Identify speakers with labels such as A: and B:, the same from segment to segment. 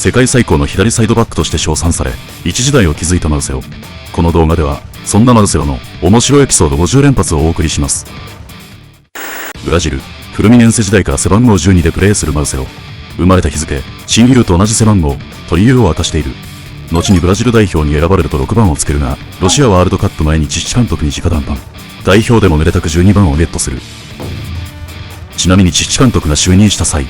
A: 世界最高の左サイドバックとして称賛され、一時代を築いたマルセロ。この動画では、そんなマルセロの面白いエピソード50連発をお送りします。ブラジル、フルミネンセ時代から背番号12でプレーするマルセロ。生まれた日付、親友と同じ背番号と理由を明かしている。後にブラジル代表に選ばれると6番をつけるが、ロシアワールドカップ前にチッチ監督に直談判。代表でもめでたく12番をゲットする。ちなみにチッチ監督が就任した際、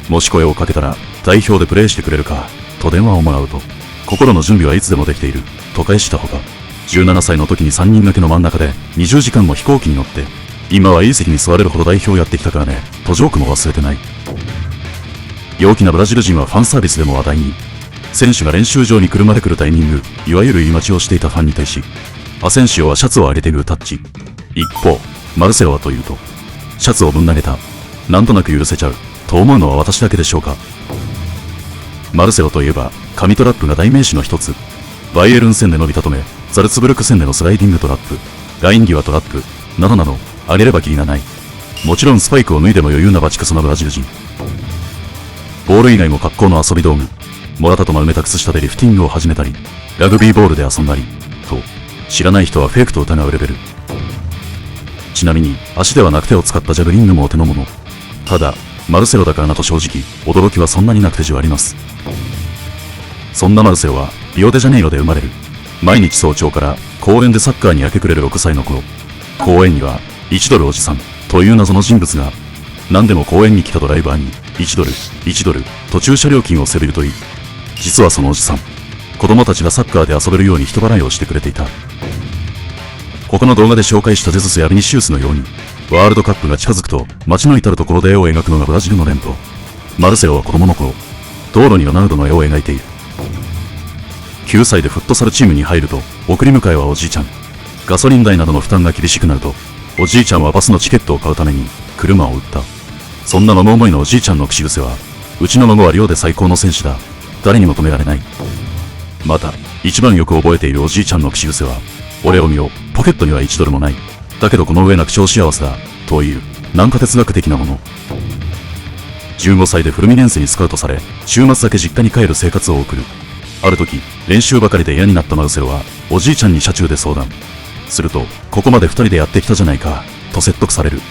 A: もし声をかけたら代表でプレーしてくれるかと電話をもらうと、心の準備はいつでもできていると返したほか、17歳の時に3人掛けの真ん中で20時間も飛行機に乗って、今はいい席に座れるほど代表をやってきたからねとジョークも忘れてない。陽気なブラジル人はファンサービスでも話題に。選手が練習場に車で来るタイミング、いわゆる入り待ちをしていたファンに対し、アセンシオはシャツを上げてグータッチ。一方、マルセロはというと、シャツをぶん投げた。なんとなく許せちゃうと思うのは私だけでしょうか。マルセロといえば神トラップが代名詞の一つ。バイエルン戦で伸びたとめ、ザルツブルク戦でのスライディングトラップ、ライン際トラップなどなど挙げればきりがない。もちろんスパイクを脱いでも余裕なバチクソなブラジル人。ボール以外も格好の遊び道具、モラタと丸めた靴下でリフティングを始めたり、ラグビーボールで遊んだりと、知らない人はフェイクと疑うレベル。ちなみに足ではなく手を使ったジャブリングもお手の物。ただマルセロだからなと正直驚きはそんなになくてじわあります。そんなマルセロはリオデジャネイロで生まれる。毎日早朝から公園でサッカーに明け暮れる6歳の頃、公園には1ドルおじさんという謎の人物が、何でも公園に来たドライバーに1ドルと駐車料金をせびるといい。実はそのおじさん、子供たちがサッカーで遊べるように人払いをしてくれていた。他の動画で紹介したゼズスやビニシウスのように、ワールドカップが近づくと街の至るところで絵を描くのがブラジルの伝統。マルセロは子供の頃、道路にロナウドの絵を描いている。9歳でフットサルチームに入ると、送り迎えはおじいちゃん。ガソリン代などの負担が厳しくなると、おじいちゃんはバスのチケットを買うために車を売った。そんなのの思いのおじいちゃんの口癖は、うちの孫は寮で最高の選手だ。誰にも止められない。また、一番よく覚えているおじいちゃんの口癖は、俺を見よ、ポケットには1ドルもない。だけどこの上なく超幸せだ。という、なんか哲学的なもの。15歳でフルミネンセにスカウトされ、週末だけ実家に帰る生活を送る。ある時、練習ばかりで嫌になったマルセロは、おじいちゃんに車中で相談。すると、ここまで2人でやってきたじゃないか、と説得される。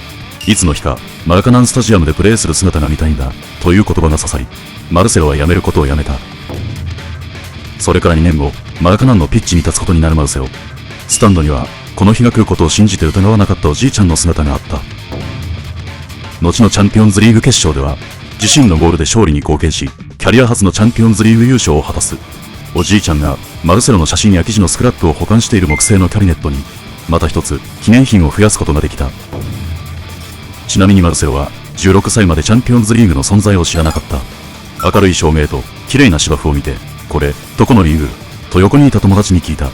A: いつの日か、マラカナンスタジアムでプレーする姿が見たいんだ、という言葉が刺さり、マルセロは辞めることをやめた。それから2年後、マラカナンのピッチに立つことになるマルセロ。スタンドには、この日が来ることを信じて疑わなかったおじいちゃんの姿があった。後のチャンピオンズリーグ決勝では、自身のゴールで勝利に貢献し、キャリア初のチャンピオンズリーグ優勝を果たす。おじいちゃんが、マルセロの写真や記事のスクラップを保管している木製のキャビネットに、また一つ、記念品を増やすことができた。ちなみにマルセロは、16歳までチャンピオンズリーグの存在を知らなかった。明るい照明と、綺麗な芝生を見て、これ、どこのリーグと横にいた友達に聞いた。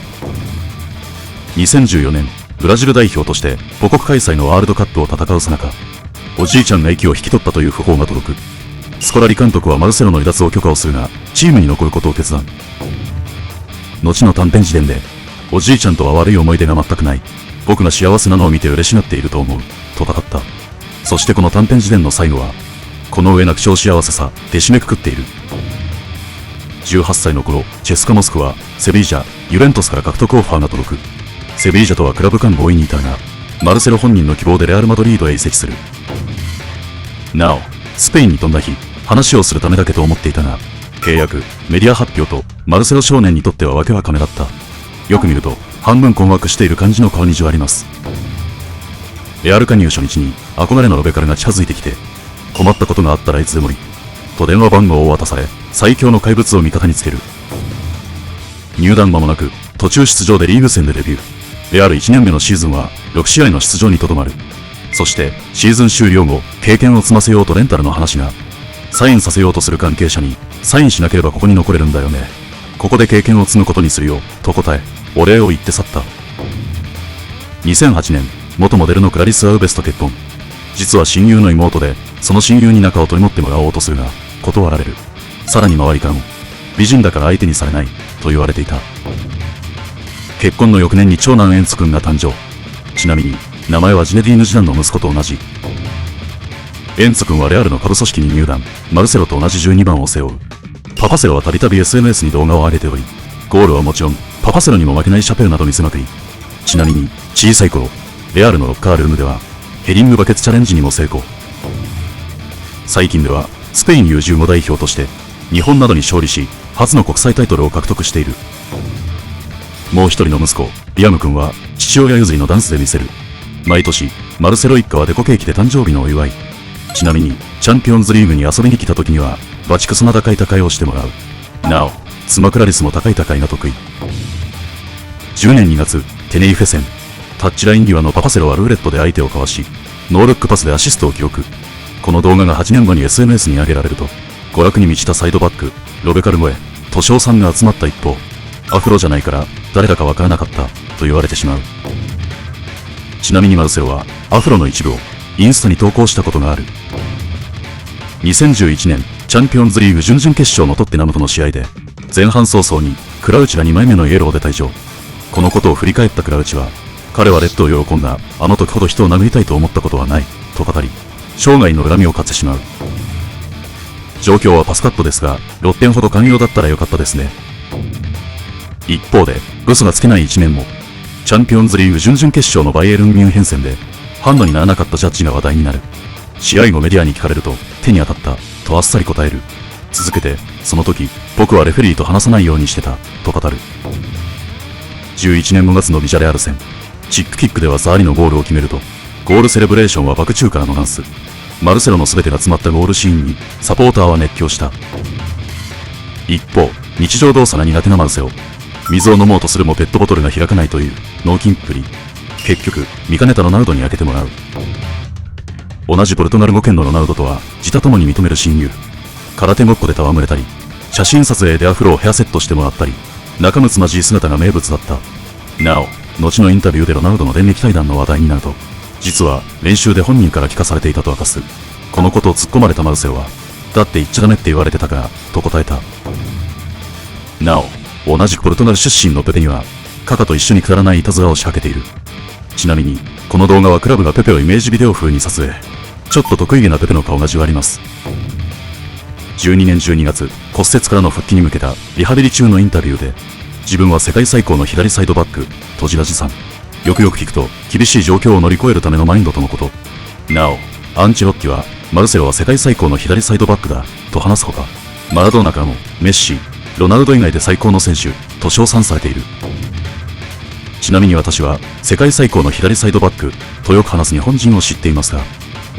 A: 2014年、ブラジル代表として母国開催のワールドカップを戦うさなか、おじいちゃんが息を引き取ったという訃報が届く。スコラリ監督はマルセロの離脱を許可をするが、チームに残ることを決断。後の短編自伝で、おじいちゃんとは悪い思い出が全くない。僕が幸せなのを見て嬉しがっていると思う。と語った。そしてこの短編自伝の最後は、この上なく超幸せさ、で締めくくっている。18歳の頃、チェスカ・モスクは、セビージャ、ユベントスから獲得オファーが届く。セビージャとはクラブ間合意にいたが、マルセロ本人の希望でレアル・マドリードへ移籍する。なお、スペインに飛んだ日、話をするためだけと思っていたが、契約、メディア発表と、マルセロ少年にとってはわけわかめだった。よく見ると、半分困惑している感じの顔にじわあります。レアル加入初日に、憧れのロベカルが近づいてきて、困ったことがあったらいつでもいい。と電話番号を渡され、最強の怪物を味方につける。入団間もなく、途中出場でリーグ戦でデビュー。レアル1年目のシーズンは、6試合の出場にとどまる。そして、シーズン終了後、経験を積ませようとレンタルの話が、サインさせようとする関係者に、サインしなければここに残れるんだよね。ここで経験を積むことにするよ、と答え、お礼を言って去った。2008年、元モデルのクラリス・アウベスと結婚。実は親友の妹で、その親友に仲を取り持ってもらおうとするが、断られる。さらに周りからも、美人だから相手にされない、と言われていた。結婚の翌年に長男エンツ君が誕生。ちなみに、名前はジネディーヌ・ジダンの息子と同じ。エンツ君はレアルの下部組織に入団、マルセロと同じ12番を背負う。パパセロはたびたび SNS に動画を上げており、ゴールはもちろん、パパセロにも負けないシャペルなど見せまくり、ちなみに、小さい頃、レアルのロッカールームでは、ヘディングバケツチャレンジにも成功。最近では、スペイン U15 代表として、日本などに勝利し、初の国際タイトルを獲得している。もう一人の息子、リアム君は、父親譲りのダンスで見せる。毎年、マルセロ一家はデコケーキで誕生日のお祝い。ちなみに、チャンピオンズリーグに遊びに来た時には、バチクソな高い高いをしてもらう。なお、妻クラリスも高い高いが得意。10年2月、テネイフェ戦。タッチライン際のパパセロはルーレットで相手をかわし、ノールックパスでアシストを記録。この動画が8年後に SNS に上げられると、娯楽に満ちたサイドバック、ロベカルモエ、トシオさんが集まった一方、アフロじゃないから誰だかわからなかったと言われてしまう。ちなみにマルセロはアフロの一部をインスタに投稿したことがある。2011年チャンピオンズリーグ準々決勝のトッテナムとの試合で、前半早々にクラウチが2枚目のイエローで退場。このことを振り返ったクラウチは、彼はレッドを喜んだあの時ほど人を殴りたいと思ったことはないと語り、生涯の恨みを買ってしまう。状況はパスカットですが、6点ほど寛容だったらよかったですね。一方で、嘘がつけない一面も。チャンピオンズリーグ準々決勝のバイエルンミュンヘン戦で、ハンドにならなかったジャッジが話題になる。試合後メディアに聞かれると、手に当たった、とあっさり答える。続けて、その時、僕はレフェリーと話さないようにしてた、と語る。11年5月のビジャレアル戦。チックキックではザーリのゴールを決めると、ゴールセレブレーションは爆中からのダンス。マルセロの全てが詰まったゴールシーンに、サポーターは熱狂した。一方、日常動作が苦手なマルセロ。水を飲もうとするもペットボトルが開かないという、脳筋っぷり。結局、見かねたロナウドに開けてもらう。同じポルトガル語圏のロナウドとは、自他ともに認める親友。空手ごっこで戯れたり、写真撮影でアフロをヘアセットしてもらったり、仲睦まじい姿が名物だった。なお、後のインタビューでロナウドの電撃対談の話題になると、実は練習で本人から聞かされていたと明かす。このことを突っ込まれたマルセロは、だって言っちゃダメって言われてたから、と答えた。なお、同じくポルトガル出身のペペには、カカと一緒にくだらないいたずらを仕掛けている。ちなみに、この動画はクラブがペペをイメージビデオ風に撮影。ちょっと得意げなペペの顔がじわります。12年12月、骨折からの復帰に向けたリハビリ中のインタビューで、自分は世界最高の左サイドバック、とじらじさん。よくよく聞くと、厳しい状況を乗り越えるためのマインドとのこと。なお、アンチロッキは、マルセロは世界最高の左サイドバックだ、と話すほか、マラドーナからも、メッシ、ロナウド以外で最高の選手、と称賛されている。ちなみに私は、世界最高の左サイドバック、とよく話す日本人を知っていますが、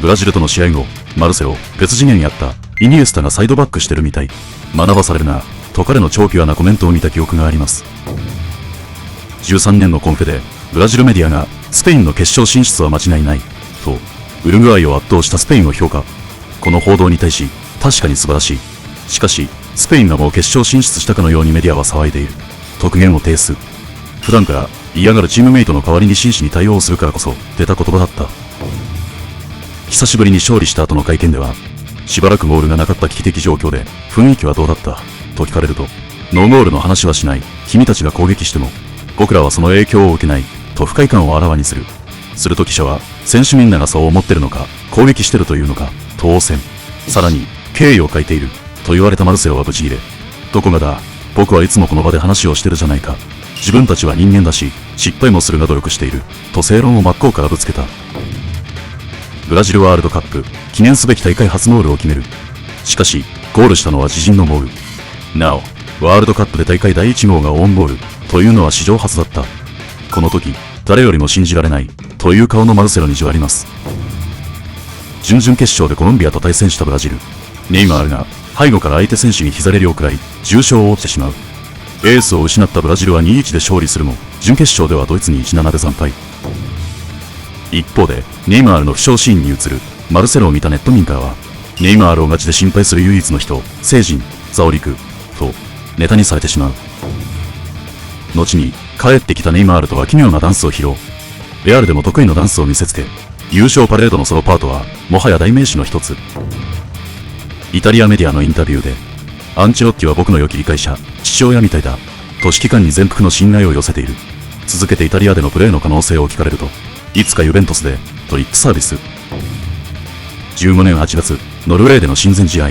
A: ブラジルとの試合後、マルセロ、別次元やった、イニエスタがサイドバックしてるみたい。学ばされるな、と彼の超ピュアなコメントを見た記憶があります。13年のコンフェで、ブラジルメディアが、スペインの決勝進出は間違いない、と、ウルグアイを圧倒したスペインを評価。この報道に対し、確かに素晴らしい。しかし、スペインがもう決勝進出したかのようにメディアは騒いでいる。特言を呈す。普段から嫌がるチームメイトの代わりに真摯に対応するからこそ出た言葉だった。久しぶりに勝利した後の会見では、しばらくゴールがなかった危機的状況で、雰囲気はどうだったと聞かれると、ノーゴールの話はしない。君たちが攻撃しても、僕らはその影響を受けない。と不快感をあらわにする。すると記者は、選手みんながそう思ってるのか、攻撃してるというのか、と応戦。さらに、敬意を書いている。と言われたマルセロはブチギレ。どこがだ、僕はいつもこの場で話をしてるじゃないか。自分たちは人間だし、失敗もするが努力している。と正論を真っ向からぶつけた。ブラジルワールドカップ、記念すべき大会初ゴールを決める。しかし、ゴールしたのは自陣のゴール。なお、ワールドカップで大会第1号がオウンゴール、というのは史上初だった。この時、誰よりも信じられない、という顔のマルセロにじわります。準々決勝でコロンビアと対戦したブラジル。ネイマールが、背後から相手選手に膝蹴りを食らい、重傷を負ってしまう。エースを失ったブラジルは 2-1 で勝利するも、準決勝ではドイツに 1-7 で惨敗。一方で、ネイマールの負傷シーンに映る、マルセロを見たネット民からは、ネイマールをガチで心配する唯一の人、聖人、ザオリク、と、ネタにされてしまう。後に、帰ってきたネイマールとは奇妙なダンスを披露。レアルでも得意のダンスを見せつけ、優勝パレードのソロパートは、もはや代名詞の一つ。イタリアメディアのインタビューで、アンチェロッティは僕の良き理解者、父親みたいだ、と指揮官に全幅の信頼を寄せている。続けてイタリアでのプレーの可能性を聞かれると、いつかユベントスで、とリップサービス。15年8月、ノルウェーでの親善試合。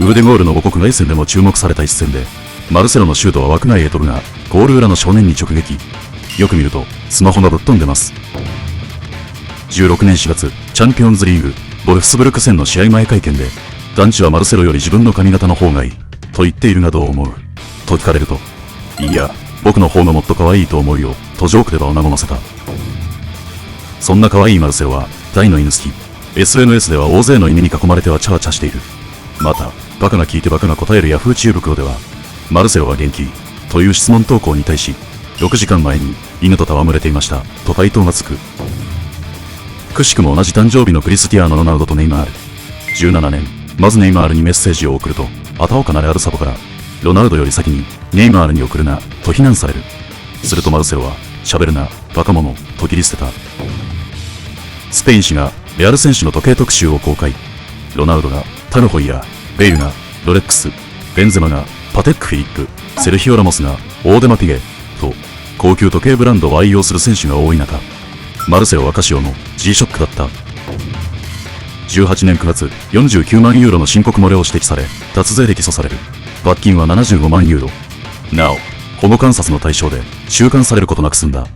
A: ウーデゴールの母国凱旋でも注目された一戦で、マルセロのシュートは枠内へ飛ぶが、ゴール裏の少年に直撃。よく見ると、スマホがぶっ飛んでます。16年4月、チャンピオンズリーグ、ボルフスブルク戦の試合前会見で、団地はマルセロより自分の髪型の方がいい、と言っているがどう思うと聞かれると、いや、僕の方がもっと可愛いと思うよ、とジョークで場を和ませた。そんな可愛いマルセロは、大の犬好き。SNS では大勢の犬に囲まれてはチャワチャしている。また、バカが聞いてバカが答えるヤフー知恵袋では、マルセロは元気という質問投稿に対し、6時間前に犬と戯れていました、と回答がつく。くしくも同じ誕生日のクリスティアーノ・ロナウドとネイマール。17年、まずネイマールにメッセージを送ると、あたおかなれあるサポから、ロナウドより先にネイマールに送るな、と非難される。するとマルセロは、喋るな、バカ者、と切り捨てた。スペイン紙が、レアル選手の時計特集を公開。ロナウドが、タルホイや、ベイルが、ロレックス、ベンゼマが、パテック・フィリップ、セルヒオ・ラモスが、オーデマ・ピゲ、と、高級時計ブランドを愛用する選手が多い中、マルセロはカシオの G-SHOCK だった。18年9月、49万ユーロの申告漏れを指摘され、脱税で起訴される。罰金は75万ユーロ。なお、保護観察の対象で、収監されることなく済んだ。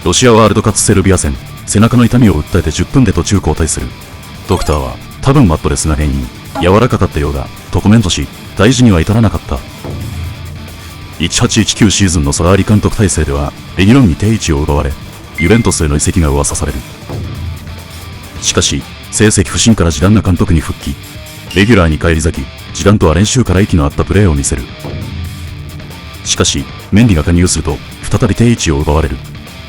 A: ロシアワールドカツセルビア戦、背中の痛みを訴えて10分で途中交代する。ドクターは、多分マットレスが原因、柔らかかったようだ、とコメントし、大事には至らなかった。1819シーズンのソラーリ監督体制では、レギロンに定位置を奪われ、ユベントスへの移籍が噂される。しかし、成績不振からジダンが監督に復帰。レギュラーに返り咲き、ジダンとは練習から息の合ったプレーを見せる。しかし、メンディが加入すると、再び定位置を奪われる。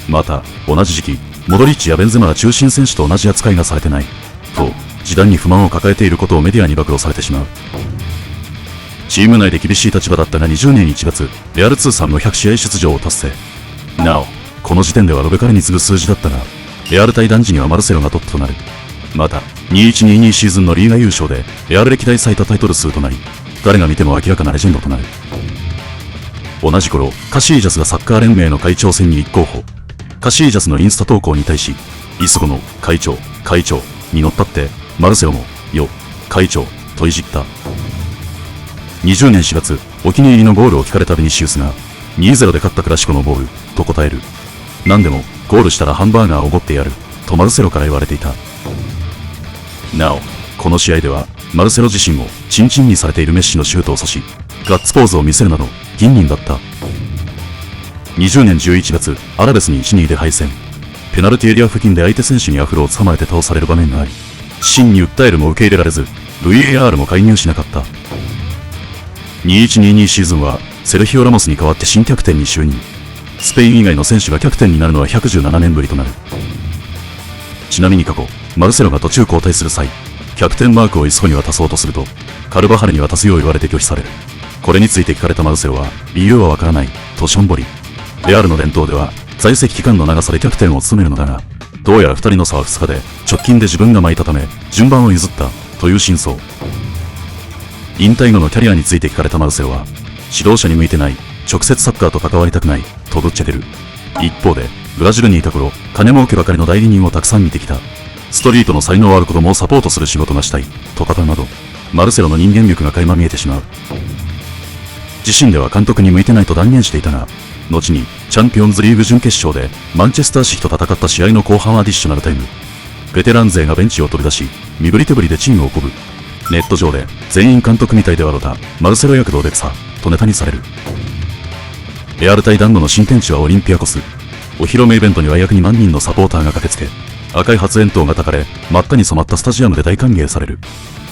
A: また、同じ時期、モドリッチやベンゼマは中心選手と同じ扱いがされてない。と、ジダンに不満を抱えていることをメディアに暴露されてしまう。チーム内で厳しい立場だったが20年1月、レアル通算の100試合出場を達成。なお、この時点ではロベカルに次ぐ数字だったが、レアル対団地にはマルセロがトップとなる。また、2122シーズンのリーガ優勝で、レアル歴代最多タイトル数となり、誰が見ても明らかなレジェンドとなる。同じ頃、カシージャスがサッカー連盟の会長選に立候補。カシージャスのインスタ投稿に対し、イスゴの会長に乗ったって、マルセロも、よ、会長、といじった。20年4月、お気に入りのゴールを聞かれたベニシウスが、2-0で勝ったクラシコのボール、と答える。何でも、ゴールしたらハンバーガーをおごってやる、とマルセロから言われていた。なお、この試合では、マルセロ自身も、チンチンにされているメッシのシュートを阻止、ガッツポーズを見せるなど、銀人だった。20年11月、アラベスに 1-2 で敗戦。ペナルティエリア付近で相手選手にアフロを捕まえて倒される場面があり、真に訴えるも受け入れられず、VAR も介入しなかった。2122シーズンは、セルヒオ・ラモスに代わって新キャプテンに就任。スペイン以外の選手がキャプテンになるのは117年ぶりとなる。ちなみに過去、マルセロが途中交代する際、キャプテンマークをイスコに渡そうとすると、カルバハルに渡すよう言われて拒否される。これについて聞かれたマルセロは、理由はわからない、としょんぼり。レアルの伝統では、在籍期間の長さでキャプテンを務めるのだが、どうやら2人の差は2日で、直近で自分が巻いたため、順番を譲った、という真相。引退後のキャリアについて聞かれたマルセロは、指導者に向いてない、直接サッカーと関わりたくない、とぶっちゃける。一方で、ブラジルにいた頃、金儲けばかりの代理人をたくさん見てきた。ストリートの才能ある子供をサポートする仕事がしたい、と語るなど、マルセロの人間力が垣間見えてしまう。自身では監督に向いてないと断言していたが、後に、チャンピオンズリーグ準決勝で、マンチェスターシティと戦った試合の後半アディショナルタイム。ベテラン勢がベンチを取り出し、身振り手振りでチームを鼓舞。ネット上で、全員監督みたいで笑うた、マルセロ躍動でさ、とネタにされる。レアル対ダンゴの新天地はオリンピアコス。お披露目イベントには約2万人のサポーターが駆けつけ、赤い発煙筒が焚かれ、真っ赤に染まったスタジアムで大歓迎される。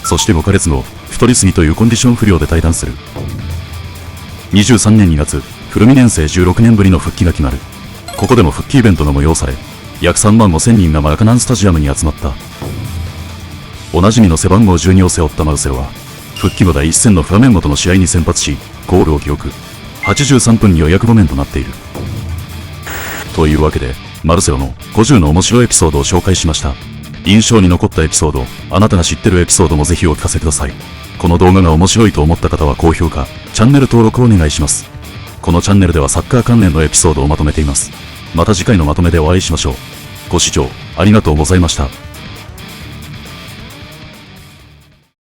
A: そして5ヶ月後、太りすぎというコンディション不良で退団する。23年2月、フルミネンセ16年ぶりの復帰が決まる。ここでも復帰イベントが催され、約3万5千人がマラカナンスタジアムに集まった。おなじみの背番号12を背負ったマルセロは、復帰後第一戦のフラメンゴとの試合に先発し、ゴールを記録。83分に予約場面となっている。というわけで、マルセロの50の面白いエピソードを紹介しました。印象に残ったエピソード、あなたが知ってるエピソードもぜひお聞かせください。この動画が面白いと思った方は高評価、チャンネル登録をお願いします。このチャンネルではサッカー関連のエピソードをまとめています。また次回のまとめでお会いしましょう。ご視聴ありがとうございました。